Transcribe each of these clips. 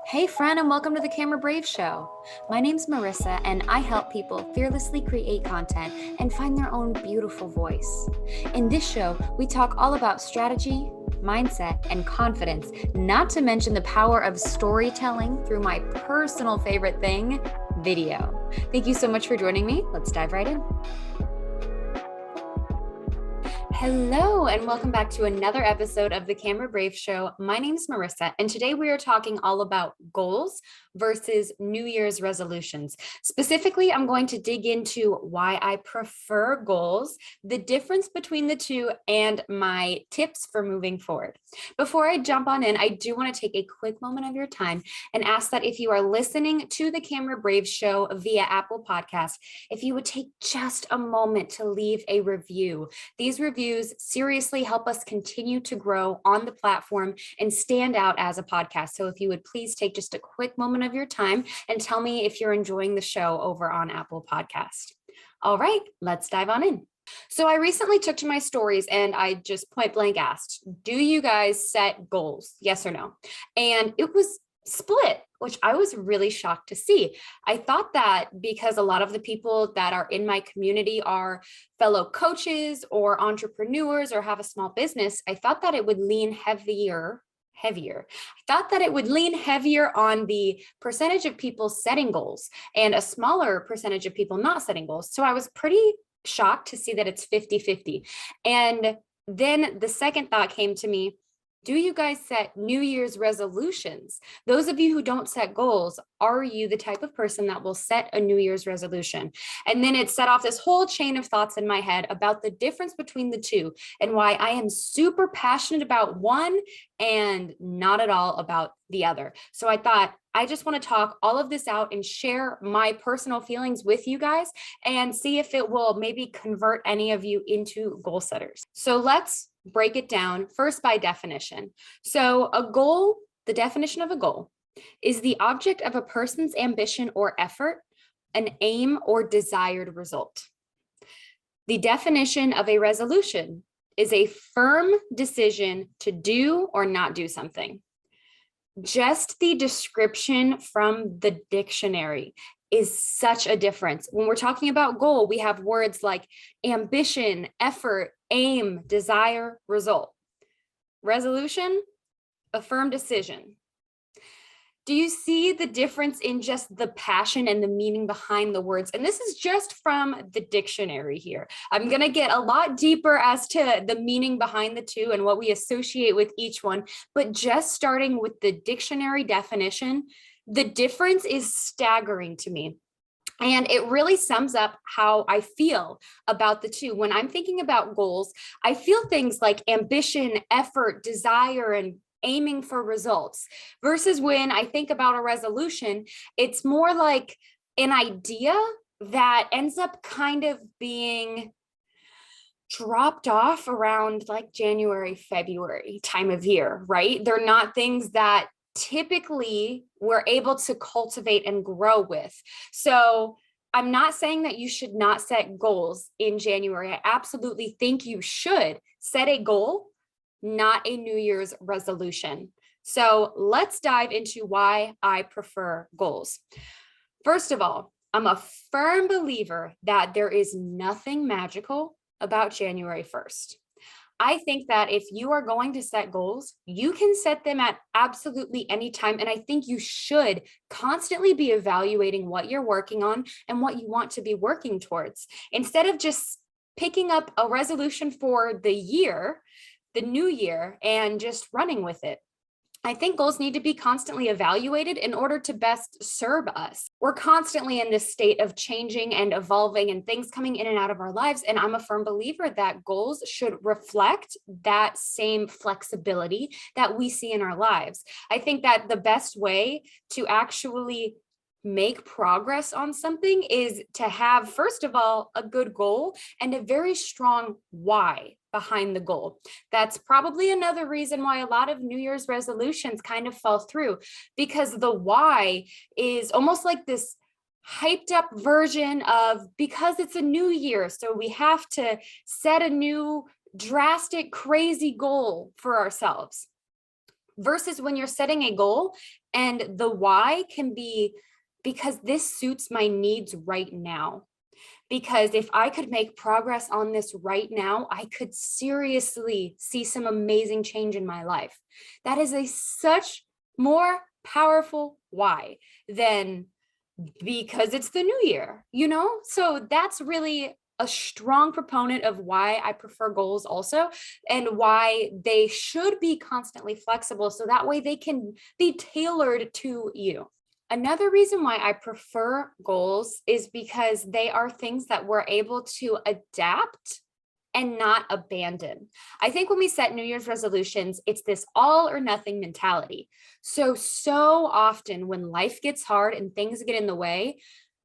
Hey friend, and welcome to the Camera Brave Show. My name's Marissa, and I help people fearlessly create content and find their own beautiful voice. In this show, we talk all about strategy, mindset, and confidence, not to mention the power of storytelling through my personal favorite thing, video. Thank you so much for joining me. Let's dive right in. Hello, and welcome back to another episode of the Camera Brave Show. My name's Marissa, and today we are talking all about goals versus New Year's resolutions. Specifically, I'm going to dig into why I prefer goals, the difference between the two, and my tips for moving forward. Before I jump on in, I do want to take a quick moment of your time and ask that if you are listening to the Camera Brave Show via Apple Podcast, if you would take just a moment to leave a review. These reviews seriously help us continue to grow on the platform and stand out as a podcast. So if you would please take just a quick moment of your time and tell me if you're enjoying the show over on Apple Podcast. All right, let's dive on in. So I recently took to my stories and I just point blank asked, do you guys set goals? Yes or no? And it was split, which I was really shocked to see. I thought that because a lot of the people that are in my community are fellow coaches or entrepreneurs or have a small business, I thought that it would lean heavier. I thought that it would lean heavier on the percentage of people setting goals and a smaller percentage of people not setting goals. So I was pretty shocked to see that it's 50-50. And then the second thought came to me, do you guys set New Year's resolutions? Those of you who don't set goals, are you the type of person that will set a New Year's resolution? And then it set off this whole chain of thoughts in my head about the difference between the two and why I am super passionate about one and not at all about the other. So I thought, I just want to talk all of this out and share my personal feelings with you guys and see if it will maybe convert any of you into goal setters. So let's break it down first by definition. So a goal, the definition of a goal, is the object of a person's ambition or effort, an aim or desired result. The definition of a resolution is a firm decision to do or not do something. Just the description from the dictionary is such a difference. When we're talking about goal, we have words like ambition, effort, aim, desire, result. Resolution, a firm decision. Do you see the difference in just the passion and the meaning behind the words? And this is just from the dictionary here. I'm going to get a lot deeper as to the meaning behind the two and what we associate with each one. But just starting with the dictionary definition, the difference is staggering to me. And it really sums up how I feel about the two. When I'm thinking about goals, I feel things like ambition, effort, desire, and aiming for results, versus when I think about a resolution, it's more like an idea that ends up kind of being dropped off around like January, February time of year, right? They're not things that typically we're able to cultivate and grow with. So I'm not saying that you should not set goals in January. I absolutely think you should set a goal, not a New Year's resolution. So let's dive into why I prefer goals. First of all, I'm a firm believer that there is nothing magical about January 1st. I think that if you are going to set goals, you can set them at absolutely any time. And I think you should constantly be evaluating what you're working on and what you want to be working towards. Instead of just picking up a resolution for the year, the new year, and just running with it. I think goals need to be constantly evaluated in order to best serve us. We're constantly in this state of changing and evolving and things coming in and out of our lives. And I'm a firm believer that goals should reflect that same flexibility that we see in our lives. I think that the best way to actually make progress on something is to have, first of all, a good goal and a very strong why behind the goal. That's probably another reason why a lot of New Year's resolutions kind of fall through, because the why is almost like this hyped up version of, because it's a new year, so we have to set a new drastic, crazy goal for ourselves. versus when you're setting a goal and the why can be because this suits my needs right now. Because if I could make progress on this right now, I could seriously see some amazing change in my life. That is a such more powerful why than because it's the new year, So that's really a strong proponent of why I prefer goals also, and why they should be constantly flexible so that way they can be tailored to you. Another reason why I prefer goals is because they are things that we're able to adapt and not abandon. I think when we set New Year's resolutions, it's this all or nothing mentality. So often when life gets hard and things get in the way,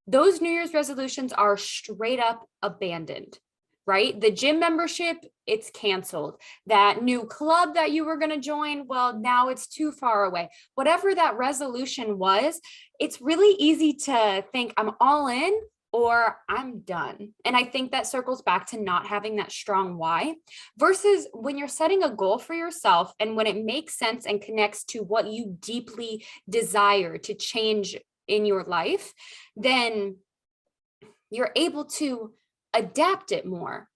those New Year's resolutions are straight up abandoned, right? The gym membership, it's canceled. That new club that you were going to join, well, now it's too far away. Whatever that resolution was, it's really easy to think I'm all in or I'm done. And I think that circles back to not having that strong why versus when you're setting a goal for yourself and when it makes sense and connects to what you deeply desire to change in your life, then you're able to adapt it more.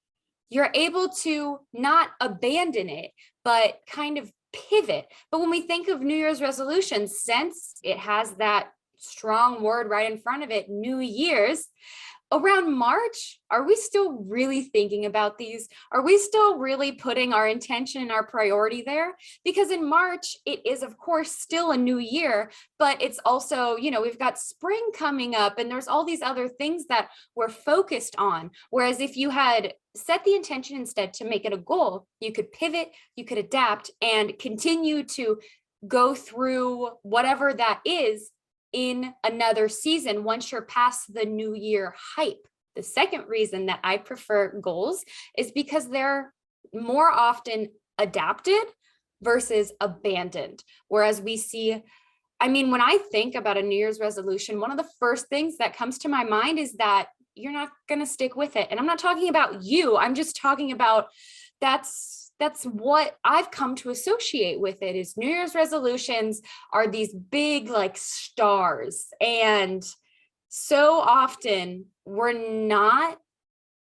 You're able to not abandon it, but kind of pivot. But when we think of New Year's resolutions, since it has that strong word right in front of it, New Year's, around March, are we still really thinking about these? Are we still really putting our intention and our priority there? Because in March, it is, of course, still a new year, but it's also, we've got spring coming up and there's all these other things that we're focused on. Whereas if you had set the intention instead to make it a goal, you could pivot, you could adapt and continue to go through whatever that is in another season once you're past the new year hype. The second reason that I prefer goals is because they're more often adapted versus abandoned. Whereas we see, when I think about a New Year's resolution, one of the first things that comes to my mind is that you're not going to stick with it. And I'm not talking about you. I'm just talking about that's what I've come to associate with it is New Year's resolutions are these big like stars. And so often we're not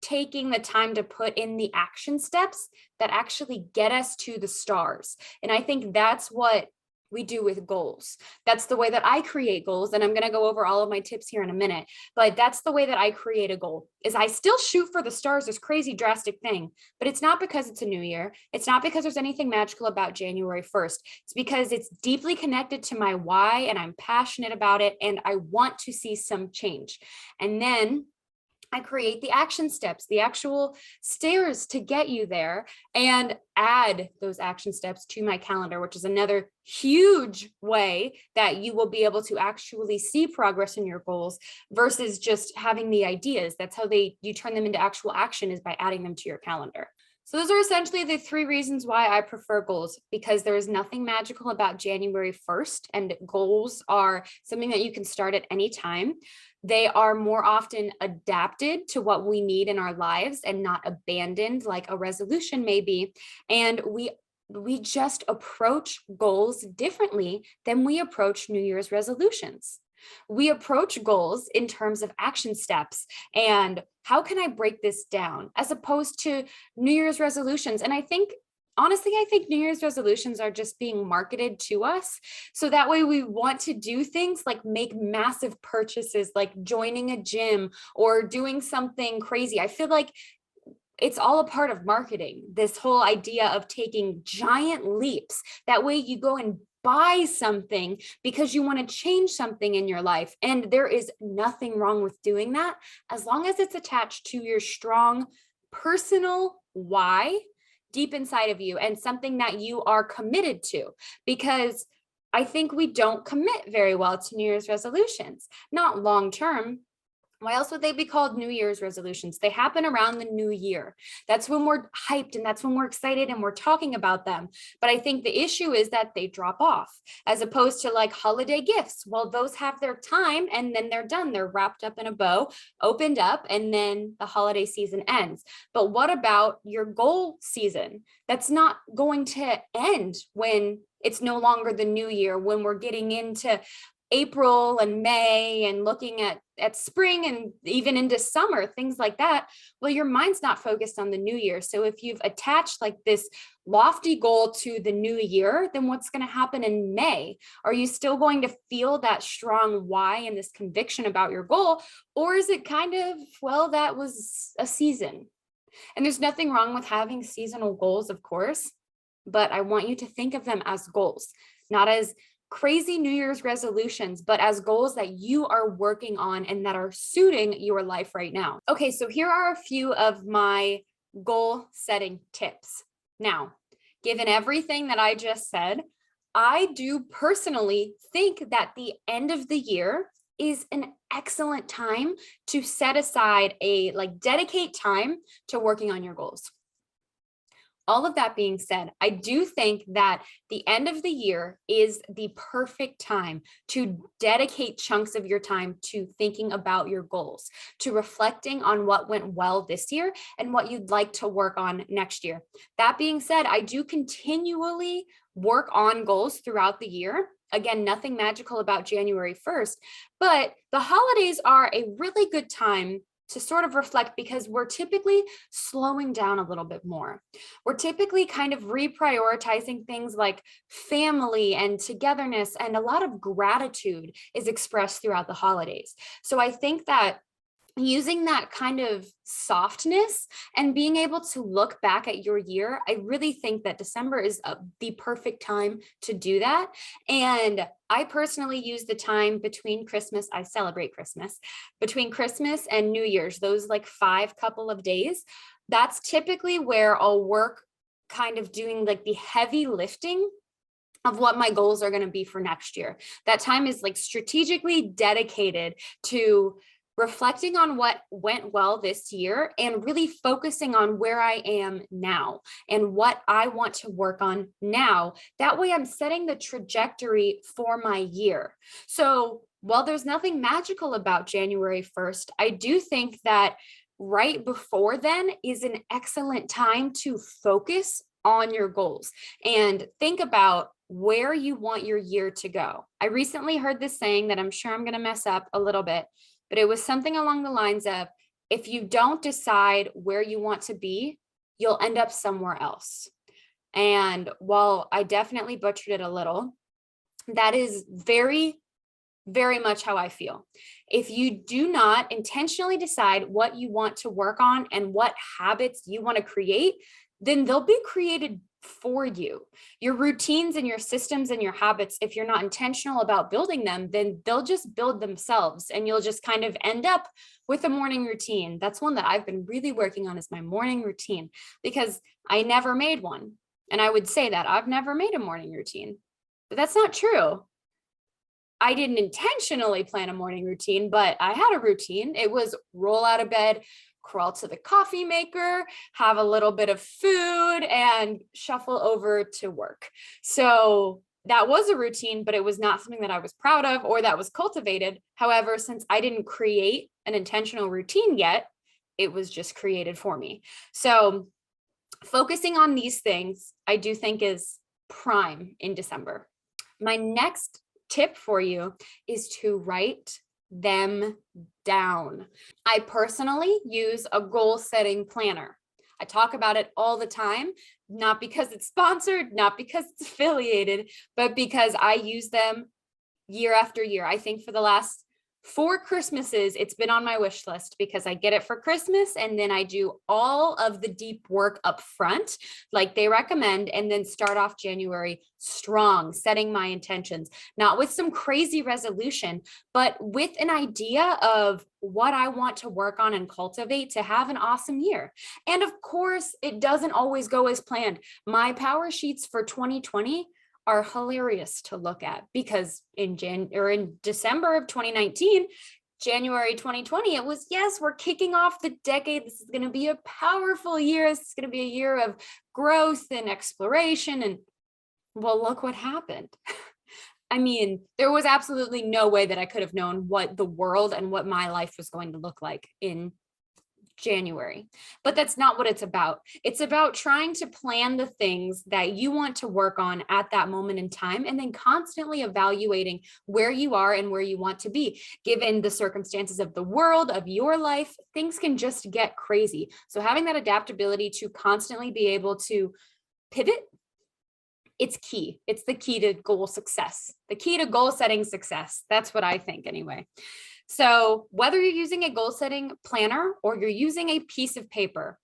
taking the time to put in the action steps that actually get us to the stars. And I think that's what we do with goals. That's the way that I create goals. And I'm going to go over all of my tips here in a minute, but that's the way that I create a goal is I still shoot for the stars, this crazy drastic thing, but it's not because it's a new year. It's not because there's anything magical about January 1st. It's because it's deeply connected to my why and I'm passionate about it. And I want to see some change. And then I create the action steps, the actual stairs to get you there, and add those action steps to my calendar, which is another huge way that you will be able to actually see progress in your goals versus just having the ideas. That's how you turn them into actual action is by adding them to your calendar. So those are essentially the three reasons why I prefer goals, because there is nothing magical about January 1st, and goals are something that you can start at any time. They are more often adapted to what we need in our lives and not abandoned like a resolution may be. And we just approach goals differently than we approach New Year's resolutions. We approach goals in terms of action steps and how can I break this down as opposed to New Year's resolutions. And honestly, I think New Year's resolutions are just being marketed to us. So that way we want to do things like make massive purchases, like joining a gym or doing something crazy. I feel like it's all a part of marketing, this whole idea of taking giant leaps. That way you go and buy something because you want to change something in your life. And there is nothing wrong with doing that as long as it's attached to your strong personal why deep inside of you and something that you are committed to. Because I think we don't commit very well to New Year's resolutions, not long term. Why else would they be called New Year's resolutions? They happen around the new year. That's when we're hyped and that's when we're excited and we're talking about them. But I think the issue is that they drop off as opposed to like holiday gifts. Well, those have their time and then they're done. They're wrapped up in a bow, opened up, and then the holiday season ends. But what about your goal season? That's not going to end when it's no longer the new year, when we're getting into April and May and looking at spring and even into summer, things like that. Well, your mind's not focused on the new year. So if you've attached like this lofty goal to the new year, then what's going to happen in May? Are you still going to feel that strong why and this conviction about your goal? Or is it kind of, well, that was a season? And there's nothing wrong with having seasonal goals, of course, but I want you to think of them as goals, not as crazy New Year's resolutions, but as goals that you are working on and that are suiting your life right now. Okay, so here are a few of my goal setting tips. Now, given everything that I just said, I do personally think that the end of the year is an excellent time to set aside dedicate time to working on your goals. All of that being said, I do think that the end of the year is the perfect time to dedicate chunks of your time to thinking about your goals, to reflecting on what went well this year and what you'd like to work on next year. That being said, I do continually work on goals throughout the year. Again, nothing magical about January 1st, but the holidays are a really good time to sort of reflect because we're typically slowing down a little bit more. We're typically kind of reprioritizing things like family and togetherness, and a lot of gratitude is expressed throughout the holidays. So I think that using that kind of softness and being able to look back at your year, I really think that December is the perfect time to do that. And I personally use the time between Christmas, I celebrate Christmas, between Christmas and New Year's, those like 5 couple of days, that's typically where I'll work kind of doing like the heavy lifting of what my goals are going to be for next year. That time is like strategically dedicated to reflecting on what went well this year and really focusing on where I am now and what I want to work on now. That way I'm setting the trajectory for my year. So while there's nothing magical about January 1st, I do think that right before then is an excellent time to focus on your goals and think about where you want your year to go. I recently heard this saying that I'm sure I'm going to mess up a little bit, but it was something along the lines of, if you don't decide where you want to be, you'll end up somewhere else. And while I definitely butchered it a little, that is very, very much how I feel. If you do not intentionally decide what you want to work on and what habits you want to create, then they'll be created for you. Your routines and your systems and your habits, if you're not intentional about building them, then they'll just build themselves and you'll just kind of end up with a morning routine. That's one that I've been really working on, is my morning routine, because I never made one. And I would say that I've never made a morning routine, but that's not true. I didn't intentionally plan a morning routine, but I had a routine. It was roll out of bed, crawl to the coffee maker, have a little bit of food, and shuffle over to work. So that was a routine, but it was not something that I was proud of or that was cultivated. However, since I didn't create an intentional routine yet, it was just created for me. So focusing on these things, I do think is prime in December. My next tip for you is to write them down. I personally use a goal setting planner. I talk about it all the time, not because it's sponsored, not because it's affiliated, but because I use them year after year. I think for the last 4 Christmases, it's been on my wish list because I get it for Christmas and then I do all of the deep work up front, like they recommend, and then start off January strong, setting my intentions, not with some crazy resolution, but with an idea of what I want to work on and cultivate to have an awesome year. And of course, it doesn't always go as planned. My power sheets for 2020 are hilarious to look at because in December of 2019, January 2020, it was, yes, we're kicking off the decade. This is going to be a powerful year. This is going to be a year of growth and exploration. And well, look what happened. I mean, there was absolutely no way that I could have known what the world and what my life was going to look like in January. But that's not what it's about. It's about trying to plan the things that you want to work on at that moment in time, and then constantly evaluating where you are and where you want to be. Given the circumstances of the world, of your life, things can just get crazy. So having that adaptability to constantly be able to pivot, it's key. It's the key to goal success, the key to goal setting success. That's what I think anyway. So whether you're using a goal setting planner or you're using a piece of paper,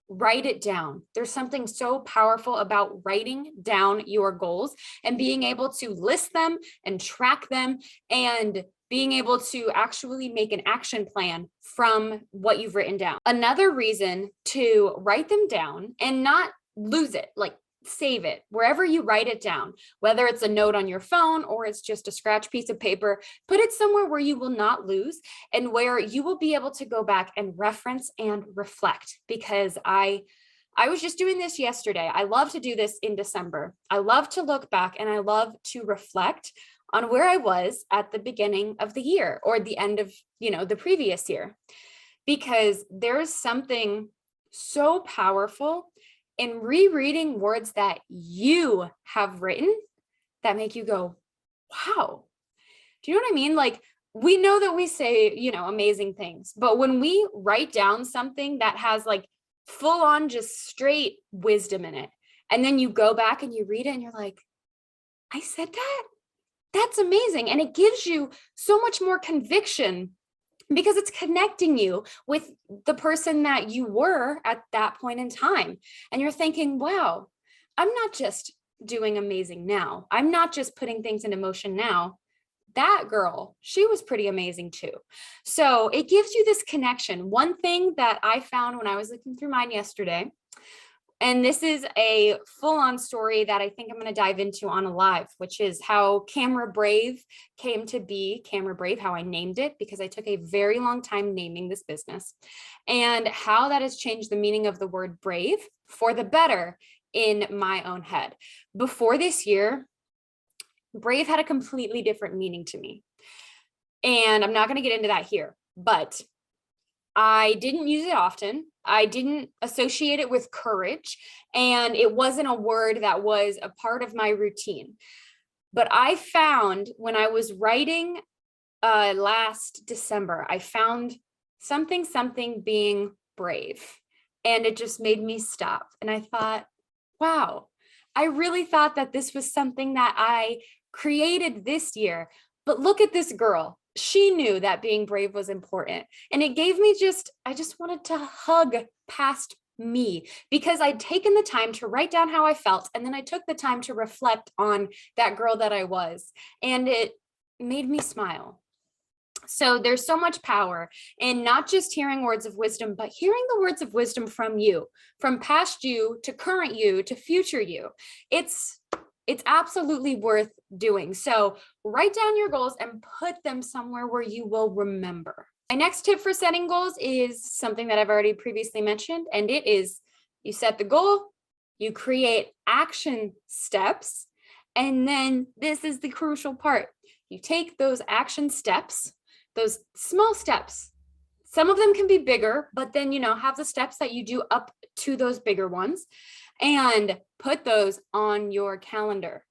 write it down. There's something so powerful about writing down your goals and being able to list them and track them and being able to actually make an action plan from what you've written down. Another reason to write them down and not lose it, like save it wherever you write it down, whether it's a note on your phone or it's just a scratch piece of paper, put it somewhere where you will not lose and where you will be able to go back and reference and reflect. Because I was just doing this yesterday. I love to do this in December. I love to look back and I love to reflect on where I was at the beginning of the year or the end of, the previous year, because there's something so powerful in rereading words that you have written that make you go, wow. Do you know what I mean? Like, we know that we say, amazing things, but when we write down something that has like full on just straight wisdom in it, and then you go back and you read it and you're like, I said that? That's amazing. And it gives you so much more conviction because it's connecting you with the person that you were at that point in time. And you're thinking, wow, I'm not just doing amazing now. I'm not just putting things into motion now. That girl, she was pretty amazing too. So it gives you this connection. One thing that I found when I was looking through mine yesterday, and this is a full-on story that I think I'm going to dive into on a live, which is how Camera Brave came to be. Camera Brave, how I named it, because I took a very long time naming this business, and how that has changed the meaning of the word brave for the better in my own head. Before this year, brave had a completely different meaning to me. And I'm not going to get into that here, but I didn't use it often. I didn't associate it with courage, and it wasn't a word that was a part of my routine. But I found when I was writing last December, I found something being brave, and it just made me stop. And I thought, wow, I really thought that this was something that I created this year, but look at this girl. She knew that being brave was important. And it gave me I just wanted to hug past me, because I'd taken the time to write down how I felt. And then I took the time to reflect on that girl that I was. And it made me smile. So there's so much power in not just hearing words of wisdom, but hearing the words of wisdom from you, from past you to current you to future you. It's absolutely worth doing. So write down your goals and put them somewhere where you will remember. My next tip for setting goals is something that I've already previously mentioned, and it is you set the goal, you create action steps, and then this is the crucial part. You take those action steps, those small steps. Some of them can be bigger, but then, have the steps that you do up to those bigger ones, and put those on your calendar.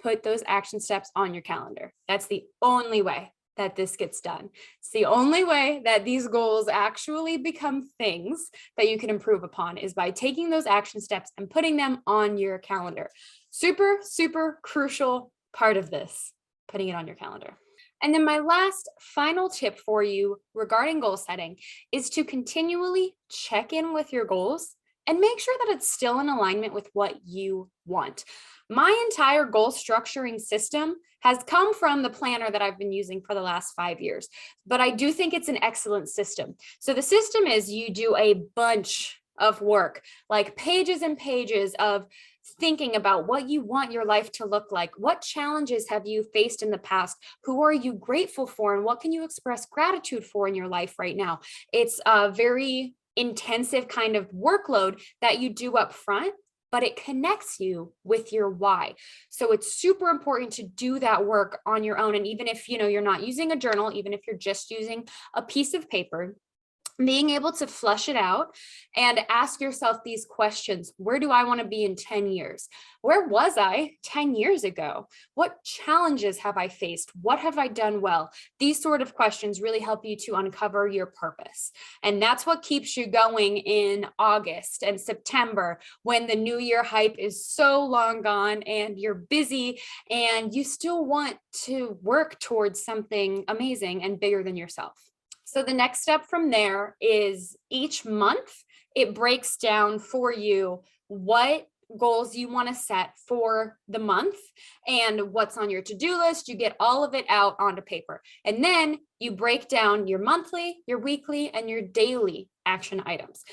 Put those action steps on your calendar. That's the only way that this gets done. It's the only way that these goals actually become things that you can improve upon, is by taking those action steps and putting them on your calendar. Super, super crucial part of this, putting it on your calendar. And then my last final tip for you regarding goal setting is to continually check in with your goals and make sure that it's still in alignment with what you want. My entire goal structuring system has come from the planner that I've been using for the last 5 years, but I do think it's an excellent system. So the system is you do a bunch of work, like pages and pages of thinking about what you want your life to look like. What challenges have you faced in the past? Who are you grateful for? And what can you express gratitude for in your life right now? It's a very intensive kind of workload that you do up front, but it connects you with your why. So it's super important to do that work on your own. And even if, you're not using a journal, even if you're just using a piece of paper, being able to flush it out and ask yourself these questions. Where do I want to be in 10 years? Where was I 10 years ago? What challenges have I faced? What have I done well? These sort of questions really help you to uncover your purpose. And that's what keeps you going in August and September when the New Year hype is so long gone and you're busy and you still want to work towards something amazing and bigger than yourself. So the next step from there is each month, it breaks down for you what goals you want to set for the month and what's on your to-do list. You get all of it out onto paper. And then you break down your monthly, your weekly, and your daily action items.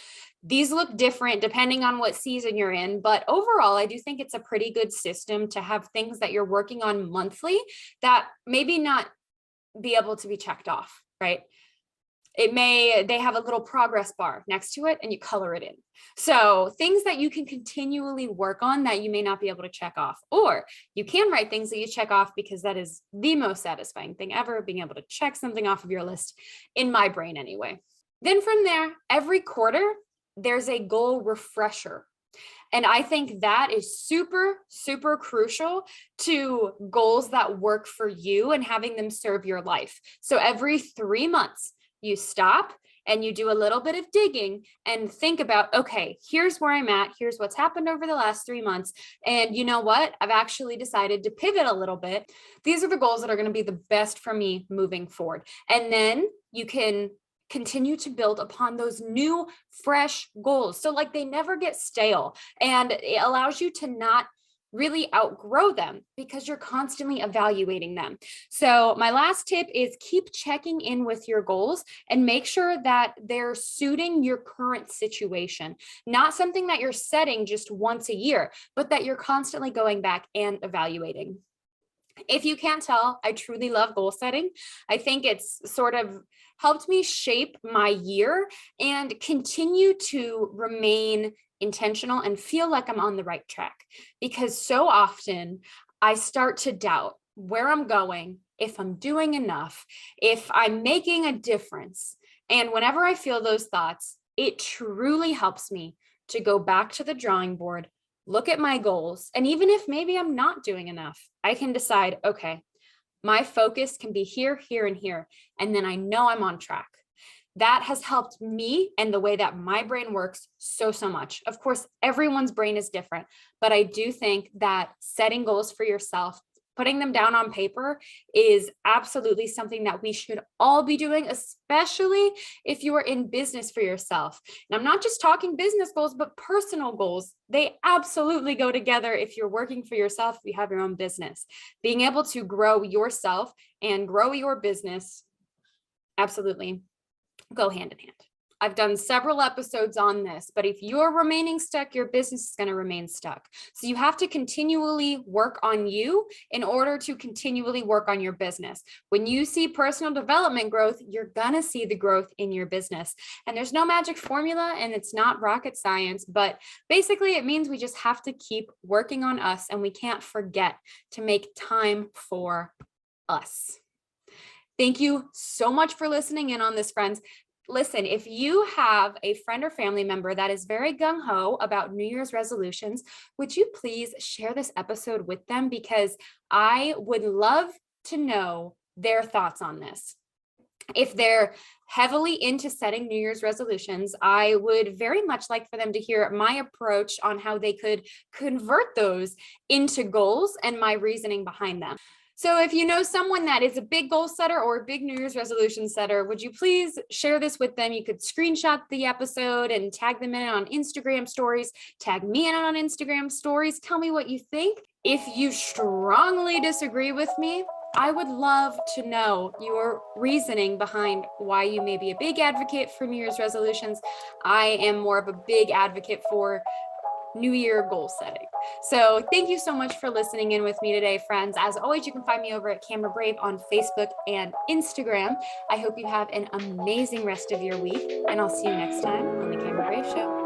These look different depending on what season you're in, but overall, I do think it's a pretty good system to have things that you're working on monthly that maybe not be able to be checked off, right? They have a little progress bar next to it and you color it in. So things that you can continually work on that you may not be able to check off, or you can write things that you check off because that is the most satisfying thing ever, being able to check something off of your list, in my brain anyway. Then from there, every quarter, there's a goal refresher. And I think that is super, super crucial to goals that work for you and having them serve your life. So every 3 months, you stop and you do a little bit of digging and think about, okay, here's where I'm at. Here's what's happened over the last 3 months. And you know what? I've actually decided to pivot a little bit. These are the goals that are going to be the best for me moving forward. And then you can continue to build upon those new, fresh goals. So like they never get stale, and it allows you to not really outgrow them because you're constantly evaluating them. So my last tip is keep checking in with your goals and make sure that they're suiting your current situation, not something that you're setting just once a year, but that you're constantly going back and evaluating. If you can't tell, I truly love goal setting. I think it's sort of helped me shape my year and continue to remain intentional and feel like I'm on the right track, because so often I start to doubt where I'm going, if I'm doing enough, if I'm making a difference. And whenever I feel those thoughts, it truly helps me to go back to the drawing board, look at my goals. And even if maybe I'm not doing enough, I can decide, okay, my focus can be here, here, and here. And then I know I'm on track. That has helped me and the way that my brain works so much. Of course, everyone's brain is different, but I do think that setting goals for yourself, putting them down on paper, is absolutely something that we should all be doing, especially if you are in business for yourself. And I'm not just talking business goals, but personal goals. They absolutely go together if you're working for yourself, if you have your own business. Being able to grow yourself and grow your business absolutely go hand in hand. I've done several episodes on this, but if you're remaining stuck, your business is going to remain stuck. So you have to continually work on you in order to continually work on your business. When you see personal development growth, you're going to see the growth in your business. And there's no magic formula and it's not rocket science, but basically it means we just have to keep working on us, and we can't forget to make time for us. Thank you so much for listening in on this, friends. Listen, if you have a friend or family member that is very gung-ho about New Year's resolutions, would you please share this episode with them? Because I would love to know their thoughts on this. If they're heavily into setting New Year's resolutions, I would very much like for them to hear my approach on how they could convert those into goals and my reasoning behind them. So if you know someone that is a big goal setter or a big New Year's resolution setter, would you please share this with them? You could screenshot the episode and tag them in on Instagram stories, tag me in on Instagram stories. Tell me what you think. If you strongly disagree with me, I would love to know your reasoning behind why you may be a big advocate for New Year's resolutions. I am more of a big advocate for New Year goal setting. So thank you so much for listening in with me today, friends. As always, you can find me over at Camera Brave on Facebook and Instagram. I hope you have an amazing rest of your week, and I'll see you next time on the Camera Brave Show.